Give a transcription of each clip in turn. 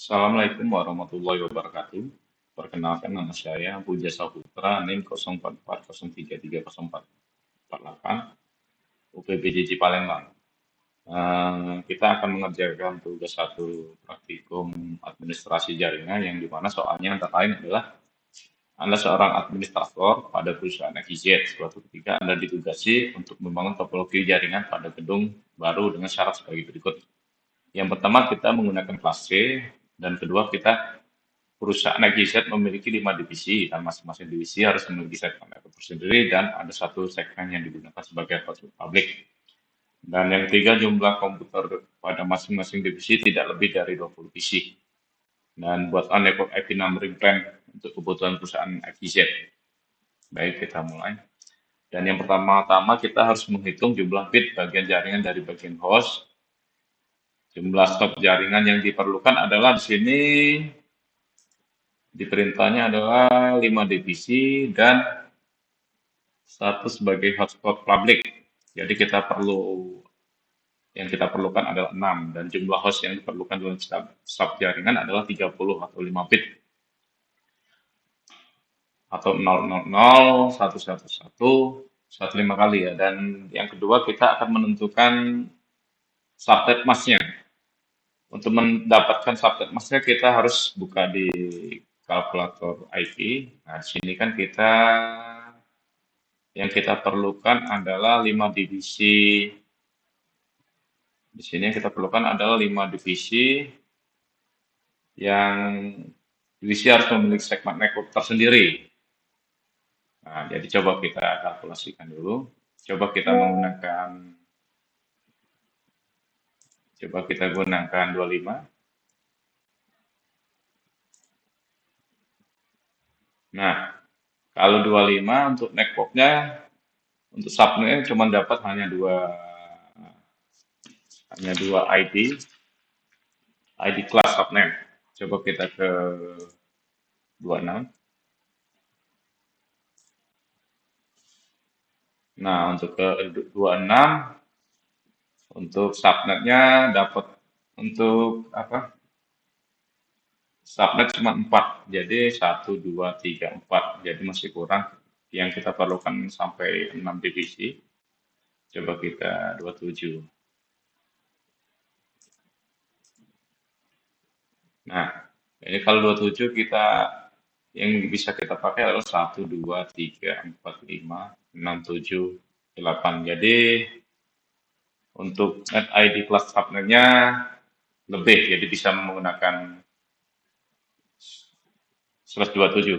Assalamualaikum warahmatullahi wabarakatuh. Perkenalkan nama saya Puja Saputra, NIM 0440330448, UPBJJ Palembang. Kita akan mengerjakan tugas satu praktikum administrasi jaringan yang dimana soalnya antara lain adalah Anda seorang administrator pada perusahaan XYZ. Suatu ketika Anda ditugasi untuk membangun topologi jaringan pada gedung baru dengan syarat sebagai berikut. Yang pertama kita menggunakan kelas C, dan kedua kita perusahaan XYZ memiliki 5 divisi dan masing-masing divisi harus memiliki segmen network tersendiri dan ada satu segmen yang digunakan sebagai hotspot publik. Dan yang ketiga, jumlah komputer pada masing-masing divisi tidak lebih dari 20 PC. Dan buatlah network IP numbering plan untuk kebutuhan perusahaan XYZ. Baik, kita mulai. Dan yang pertama-tama kita harus menghitung jumlah bit bagian jaringan dari bagian host. Jumlah stop jaringan yang diperlukan adalah di sini di perintahnya adalah 5 divisi dan satu sebagai hotspot publik. Jadi yang kita perlukan adalah 6 dan jumlah host yang diperlukan dalam stub jaringan adalah 30 atau 5 bit atau 000 111 15 kali ya. Dan yang kedua kita akan menentukan subnet masknya. Untuk mendapatkan subnet masknya kita harus buka di kalkulator IP. Nah, di sini kan yang kita perlukan adalah 5 divisi. Di sini yang kita perlukan adalah 5 divisi yang divisi harus memiliki segmen network tersendiri. Nah, jadi coba kita kalkulasikan dulu. Coba kita gunakan 25. Nah, kalau 25 untuk networknya, untuk subnetnya cuma dapat hanya dua ID class subnet. Coba kita ke 26. Nah, untuk ke 26 untuk subnetnya dapat untuk apa? Subnet cuma 4. Jadi 1 2 3 4. Jadi masih kurang. Yang kita perlukan sampai 6 divisi. Coba kita 27. Nah, ini kalau 27 yang bisa kita pakai adalah 1 2 3 4 5 6 7 8. Jadi untuk net ID kelas subnetnya lebih, jadi bisa menggunakan 127.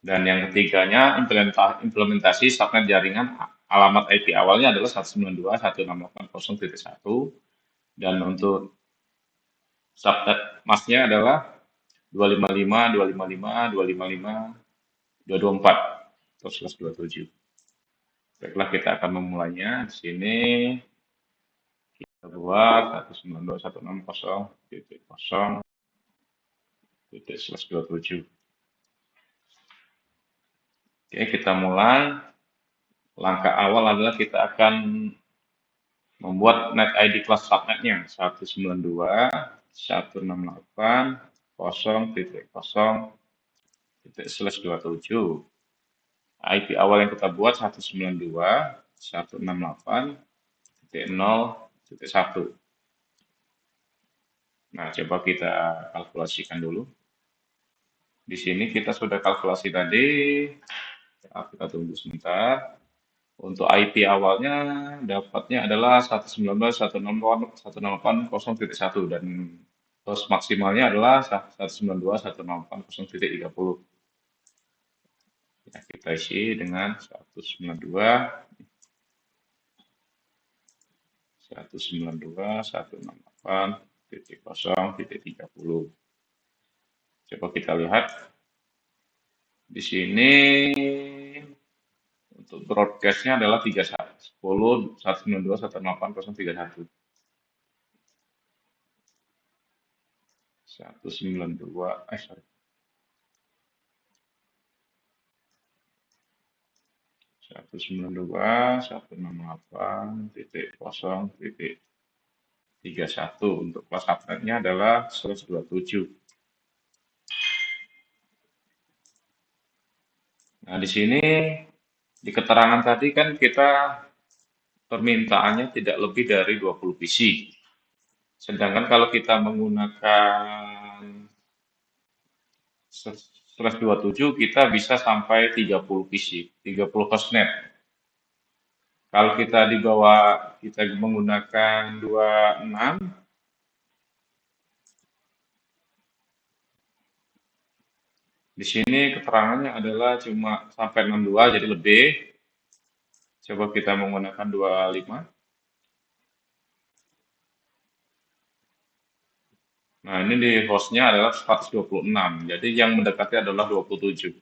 Dan yang ketiganya implementasi subnet jaringan alamat IP awalnya adalah 192.168.0.1 dan untuk subnet masknya adalah 255, 255, 255, 224 atau 127. Baiklah, kita akan memulainya. Di sini kita buat 192.160.0.127. Oke, kita mulai. Langkah awal adalah kita akan membuat net ID kelas subnetnya 192.168.0.0/27. IP awal yang kita buat 192.168.0.1. Nah, coba kita kalkulasikan dulu. Di sini kita sudah kalkulasi tadi. Kita tunggu sebentar. Untuk IP awalnya dapatnya adalah 192.168.0.1 dan host maksimalnya adalah 192.168.0.30. Ya, kita isi dengan 192.168.0.30. Coba kita lihat di sini untuk broadcastnya adalah 192.168.0.31. 192.168.0.30. 31. Untuk kelas subnetnya adalah 127. Nah, di sini di keterangan tadi kan kita permintaannya tidak lebih dari 20 PC. Sedangkan kalau kita menggunakan slash 27 kita bisa sampai 30 PC, 30 hostnet. Kalau kita di bawah kita menggunakan 26, di sini keterangannya adalah cuma sampai 62 jadi lebih. Coba kita menggunakan 25. Nah, ini di hostnya adalah 126. Jadi yang mendekati adalah 27.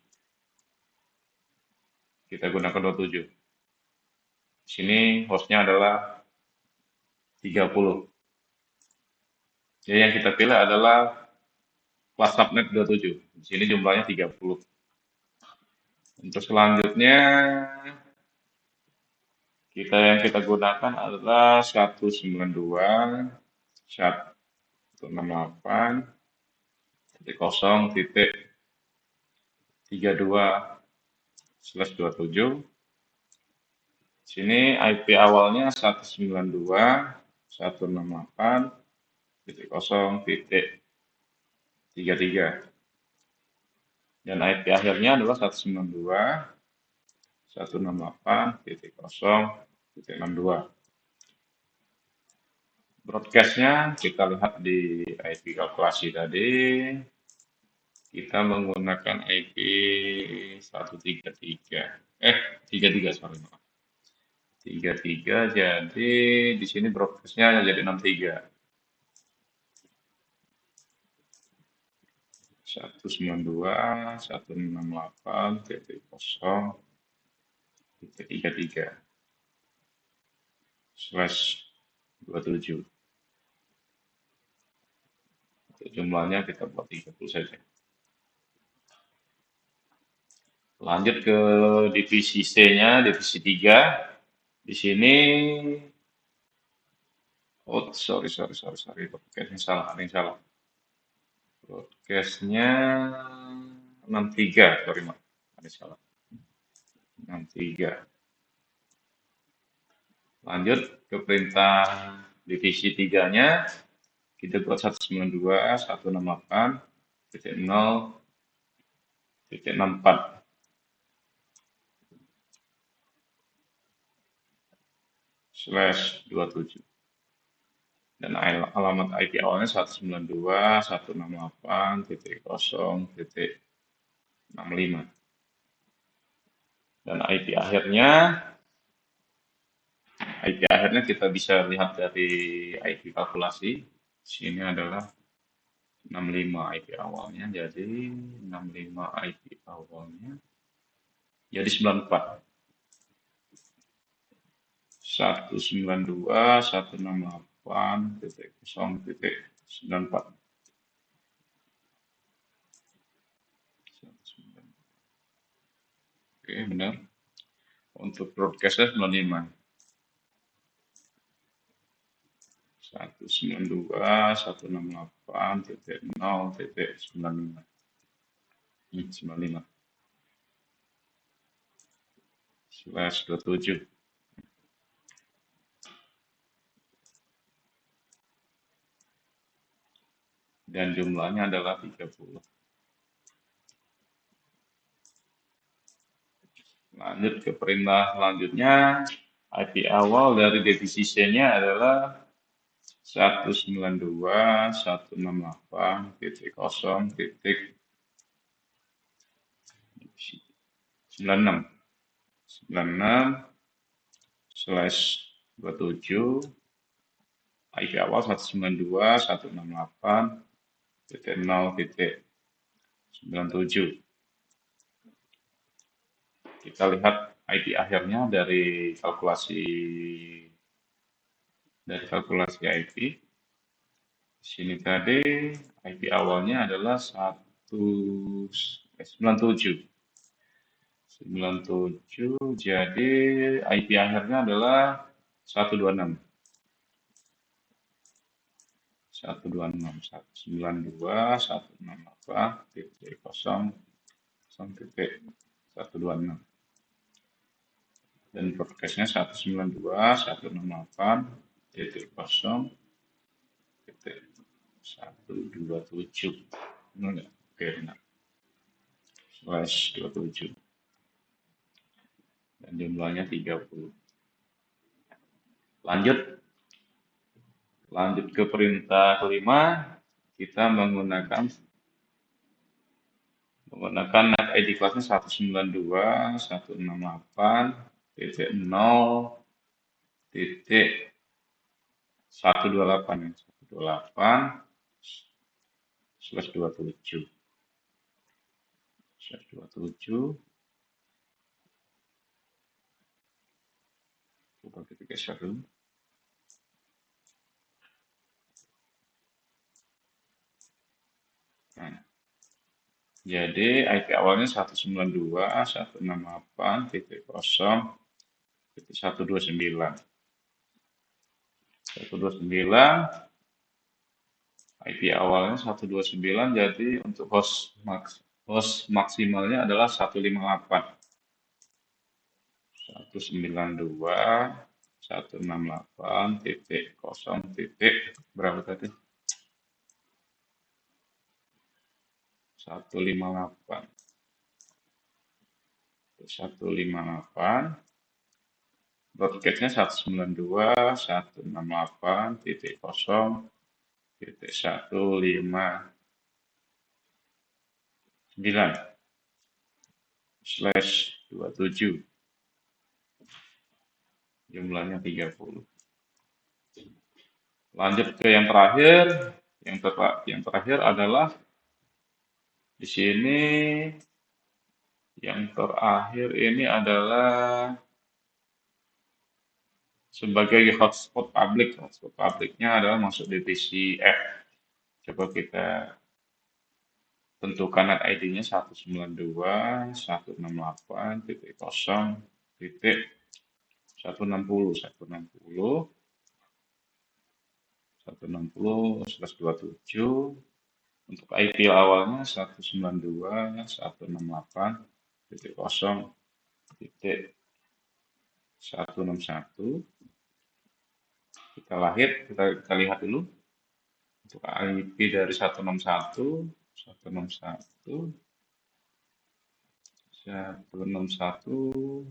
Kita gunakan 27. Di sini hostnya adalah 30. Jadi yang kita pilih adalah kelas subnet 27. Di sini jumlahnya 30. Untuk selanjutnya yang kita gunakan adalah 192 168 titik 32 slash 27. Sini IP awalnya 192 168 titik 33 dan IP akhirnya adalah 192 168 titik 62. Broadcastnya kita lihat di IP kalkulasi tadi, kita menggunakan IP 133, 33 sorry, 33, jadi di sini broadcastnya jadi 63. 192 168 titik 33 slash 27. Untuk jumlahnya kita buat 30 saja. Lanjut ke divisi C-nya, divisi 3. Di sini, sorry, broadcastnya salah, ada yang salah. Broadcastnya 63, sorry Mak, ada yang salah. 63. Lanjut ke perintah divisi 3-nya, kita buat 192 168 titik 0 titik 64 slash 27 dan alamat IP awalnya 192 168 titik 0 titik 65 dan IP akhirnya kita bisa lihat dari IP kalkulasi. Sini adalah 65 IP awalnya, jadi 65 IP awalnya jadi 94 192 168 titik 0 titik 94. Oke, benar. Untuk broadcastnya 95 192 168 titik 0 titik 95 95 slash 27 dan jumlahnya adalah 30. Lanjut ke perintah selanjutnya, IP awal dari divisi C-nya adalah 192 168 titik 0 titik 96 slash 27 IP awal 192 168 titik 0 titik 97. Kita lihat IP akhirnya dari kalkulasi IP. Di sini tadi IP awalnya adalah 97. Jadi IP akhirnya adalah 126. 192.168.0.126 dan broadcastnya 192.168.0.127. Enggak? Oke, benar. /27 dan jumlahnya 30. Lanjut ke perintah kelima, kita menggunakan net ID kelasnya 192.168.0.128 /27 coba kita geser dulu. Nah, jadi IP awalnya 192.168.0.129. IP awalnya 129, jadi untuk host maksimalnya adalah 158. 192.168.0. Berapa tadi? 158. 158. Broadcastnya 192.168.0.159/27. Jumlahnya 30. Lanjut ke yang terakhir. Yang terakhir adalah di sini yang terakhir ini adalah sebagai hotspot publik. Hotspot publiknya adalah masuk divisi F. Coba kita tentukan net ID-nya 192.168.0.160/27. Untuk IP awalnya 192.168.0.161. Kita lihat dulu untuk IP dari 161 161 190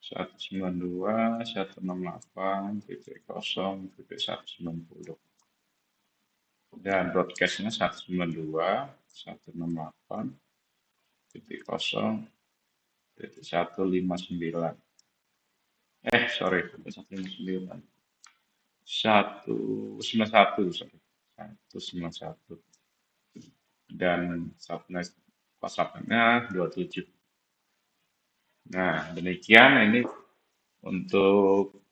192 168.0.190 dan broadcastnya 192.168.0.159. Sorry, 159. 191 dan subnetnya 27. Nah, demikian ini untuk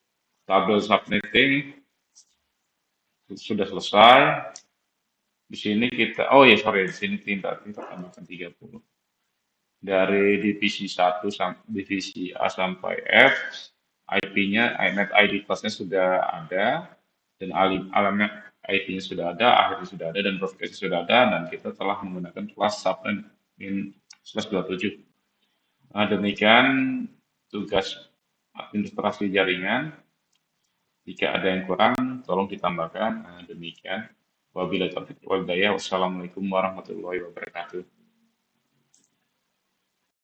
tabel subnetting sudah selesai. Di sini kita di sini kita tambahkan 30. Dari divisi 1 divisi A sampai F, IP-nya, net ID kelasnya sudah ada, dan alamat IP-nya sudah ada, akhirnya sudah ada, dan broadcast-nya sudah ada, dan kita telah menggunakan kelas subnet in /27. Nah, demikian tugas administrasi jaringan. Jika ada yang kurang, tolong ditambahkan. Nah, demikian. Wabillahi taufiq wal hidayah. Wassalamualaikum warahmatullahi wabarakatuh.